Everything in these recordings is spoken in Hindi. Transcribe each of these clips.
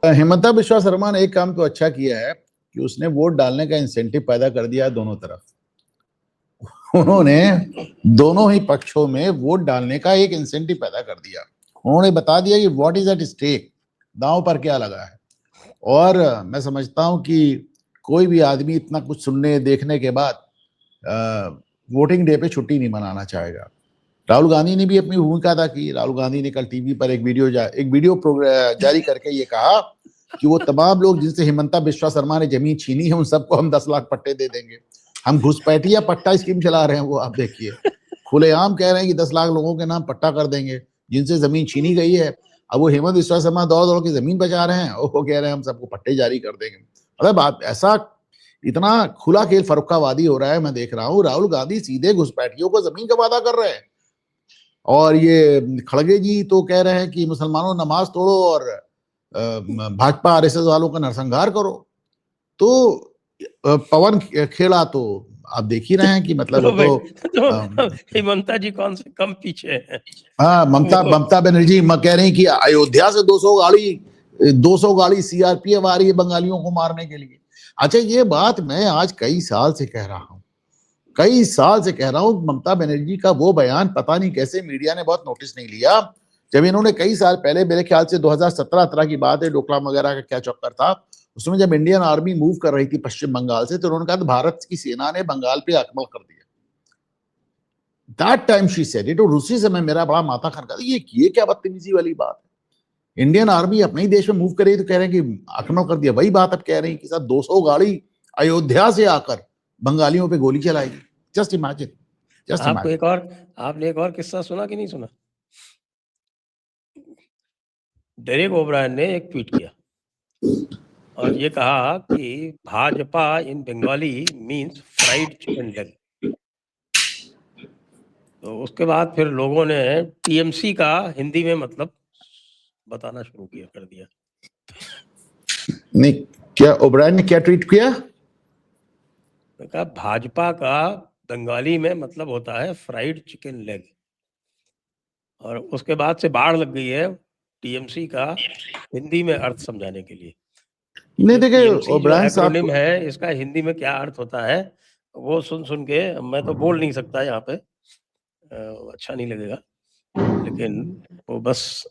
हेमंता बिश्वा शर्मा ने एक काम तो अच्छा किया है कि उसने वोट डालने का इंसेंटिव पैदा कर दिया है दोनों तरफ। उन्होंने दोनों ही पक्षों में वोट डालने का एक इंसेंटिव पैदा कर दिया। उन्होंने बता दिया कि व्हाट इज एट स्टेक, दांव पर क्या लगा है। और मैं समझता हूं कि कोई भी आदमी इतना कुछ सुनने देखने के बाद वोटिंग डे पे छुट्टी नहीं मनाना चाहेगा। राहुल गांधी ने भी अपनी भूमिका अदा की। राहुल गांधी ने कल टीवी पर एक वीडियो जारी करके ये कहा कि वो तमाम लोग जिनसे हेमंता बिश्वा शर्मा ने जमीन छीनी है उन सबको हम 10 लाख पट्टे दे देंगे। हम घुसपैठिया पट्टा स्कीम चला रहे हैं, वो आप देखिए खुलेआम कह रहे हैं कि 10 लाख लोगों के नाम पट्टा कर देंगे जिनसे जमीन छीनी गई है। अब वो हेमंत बिश्वा शर्मा दौड़ दौड़ के जमीन बचा रहे हैं और वो कह रहे हैं हम सबको पट्टे जारी कर देंगे। मतलब बात ऐसा इतना खुला खेल फरुखावादी हो रहा है। मैं देख रहा हूँ राहुल गांधी सीधे घुसपैठियों को जमीन का वादा कर रहे हैं और ये खड़गे जी तो कह रहे हैं कि मुसलमानों नमाज तोड़ो और भाजपा आरएसएस वालों का नरसंहार करो। तो पवन खेड़ा तो आप देख ही रहे हैं कि मतलब तो हेमंता जी कौन से कम पीछे है। हाँ, ममता बनर्जी कह रही कि अयोध्या से 200 गाड़ी सीआरपीएफ आ रही है बंगालियों को मारने के लिए। अच्छा, ये बात मैं आज कई साल से कह रहा हूँ। ममता बनर्जी का वो बयान पता नहीं कैसे मीडिया ने बहुत नोटिस नहीं लिया। जब इन्होंने कई साल पहले, मेरे ख्याल से 2017-18 की बात है, डोकलाम वगैरह का क्या चक्कर था, उसमें जब इंडियन आर्मी मूव कर रही थी पश्चिम बंगाल से, तो उन्होंने कहा भारत की सेना ने बंगाल पे आक्रमण कर दिया। That time she said it. और उसी समय मेरा बड़ा माथा खनका, ये क्या बदतमीजी वाली बात है। इंडियन आर्मी अपने ही देश में मूव कर रही तो कह रहे हैं कि आक्रमण कर दिया। वही बात अब कह रही है कि साहब 200 गाड़ी अयोध्या से आकर बंगालियों पे गोली चलाएगी। Just imagine. आपने एक और किस्सा सुना कि नहीं सुना? डेरेक ओब्रायन ने एक ट्वीट किया और ये कहा कि Bhajpa in Bengali means fried chicken leg. तो उसके बाद फिर लोगों ने टीएमसी का हिंदी में मतलब बताना शुरू कर दिया। नहीं, क्या ओब्रायन ने क्या ट्वीट किया? कहा भाजपा का बंगाली में मतलब होता है फ्राइड चिकन लेग। और उसके बाद से बाढ़ लग गई है टीएमसी का हिंदी में अर्थ समझाने के लिए। नहीं देखिए, ओब्रायन साहब है इसका हिंदी में क्या अर्थ होता है वो सुन के मैं तो बोल नहीं सकता यहाँ पे, अच्छा नहीं लगेगा, लेकिन वो बस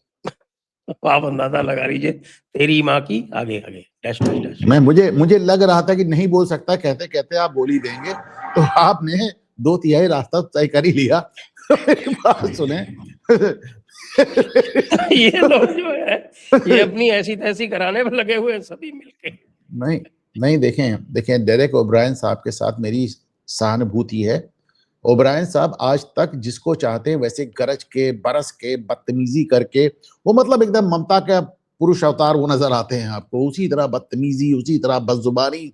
आप अंदाजा लगा लीजिए। तेरी माँ की आगे आगे डैश डैश डैश। मुझे लग रहा था कि नहीं बोल सकता, कहते कहते आप बोल ही देंगे, तो आपने 2/3 रास्ता तय कर ही लिया। मेरी बात सुने। ये लोग जो है ये अपनी ऐसी तैसी कराने में लगे हुए हैं सभी मिलके। नहीं देखें डेरेक ओब्रायन साहब के साथ मेरी सहानुभूति है। ओब्रायन साहब आज तक जिसको चाहते हैं वैसे गरज के, बरस के, बदतमीजी करके, वो मतलब एकदम ममता का पुरुष अवतार वो नजर आते हैं आपको। उसी तरह बदतमीजी, उसी तरह बदजुबानी,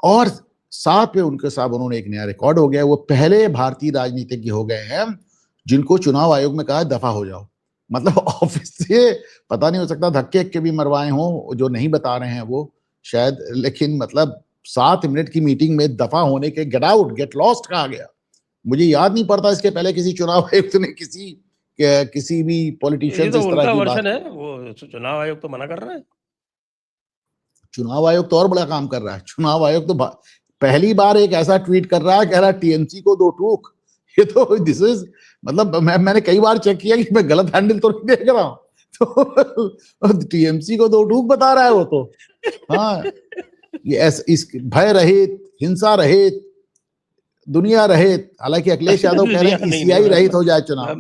और साथ में उनके साथ उन्होंने एक नया रिकॉर्ड हो गया। वो पहले भारतीय राजनीतिज्ञ हो गए हैं जिनको चुनाव आयोग में कहा दफा हो जाओ। मतलब ऑफिस से पता नहीं, हो सकता धक्के के भी मरवाए हों जो नहीं बता रहे हैं वो शायद, लेकिन मतलब 7 मिनट की मीटिंग में दफा होने के गेट आउट, गेट लॉस्ट कहा गया। मुझे याद नहीं पड़ता इसके पहले किसी चुनाव आयुक्त ने किसी भी पॉलिटिशियन से इस तरह की बात है। वो चुनाव आयोग तो मना कर रहा है। चुनाव आयोग तो और बड़ा काम कर रहा है। चुनाव आयोग तो पहली बार एक ऐसा ट्वीट कर रहा है, कह रहा है टीएमसी को 2 टूक। ये तो दिस इज मतलब मैंने कई बार चेक किया कि मैं गलत हैंडल तो नहीं देख रहा हूं। तो टीएमसी को 2 टूक बता रहा है वो तो। हाँ, ये इस भय रहित, हिंसा रहित, दुनिया रहित। हालांकि अखिलेश यादव कह रहे हैं ईसीआई रहित हो जाए चुनाव।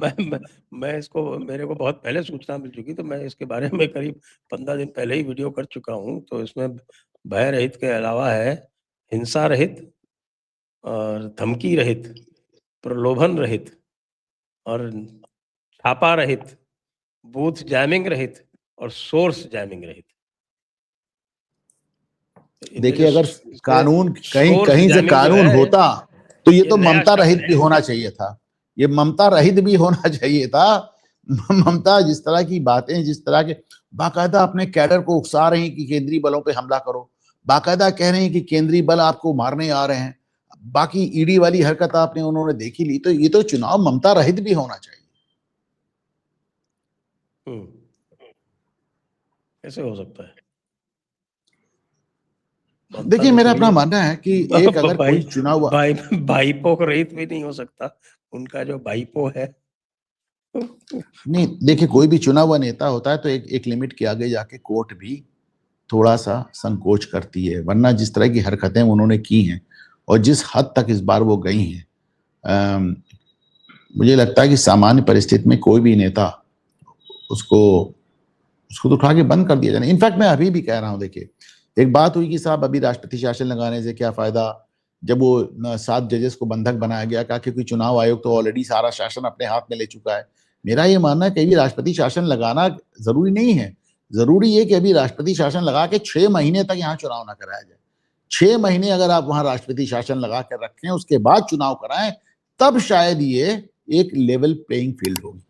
मैं इसको, मेरे को बहुत पहले सूचना मिल चुकी, तो मैं इसके बारे में करीब 15 दिन पहले ही वीडियो कर चुका हूं। तो इसमें भय रहित के अलावा है हिंसा रहित और धमकी रहित, प्रलोभन रहित और छापा रहित, बूथ जैमिंग रहित और सोर्स जैमिंग रहित। देखिए, अगर कानून कहीं से कानून होता तो ये तो ममता रहित भी होना चाहिए था। ये ममता रहित भी होना चाहिए था। ममता जिस तरह की बातें, जिस तरह के बाकायदा अपने कैडर को उकसा रही कि केंद्रीय बलों पे हमला करो, बाकायदा कह रहे हैं कि केंद्रीय बल आपको मारने आ रहे हैं, बाकी ईडी वाली हरकत आपने उन्होंने देखी ली। तो ये तो चुनाव ममता रहित भी होना चाहिए। कैसे हो सकता है? देखिए मेरा अपना मानना है कि एक अगर कोई चुना हुआ भाईपो को रहित भी नहीं हो सकता, उनका जो भाईपो है। नहीं, देखिए कोई भी चुना हुआ नेता होता है तो एक लिमिट के आगे जाके कोर्ट भी थोड़ा सा संकोच करती है, वरना जिस तरह की हरकतें उन्होंने की हैं और जिस हद तक इस बार वो गई हैं, मुझे लगता है कि सामान्य परिस्थिति में कोई भी नेता उसको उसको तो उठा के बंद कर दिया जाए। इनफैक्ट मैं अभी भी कह रहा हूं, देखिए एक बात हुई कि साहब अभी राष्ट्रपति शासन लगाने से क्या फायदा, जब वो 7 जजेस को बंधक बनाया गया, कहा क्योंकि चुनाव आयोग तो ऑलरेडी सारा शासन अपने हाथ में ले चुका है। मेरा ये मानना है कि अभी राष्ट्रपति शासन लगाना जरूरी नहीं है, जरूरी है कि अभी राष्ट्रपति शासन लगा के 6 महीने तक यहाँ चुनाव ना कराया जाए। 6 महीने अगर आप वहां राष्ट्रपति शासन लगा कर रखें, उसके बाद चुनाव कराएं, तब शायद ये एक लेवल प्लेइंग फील्ड होगी।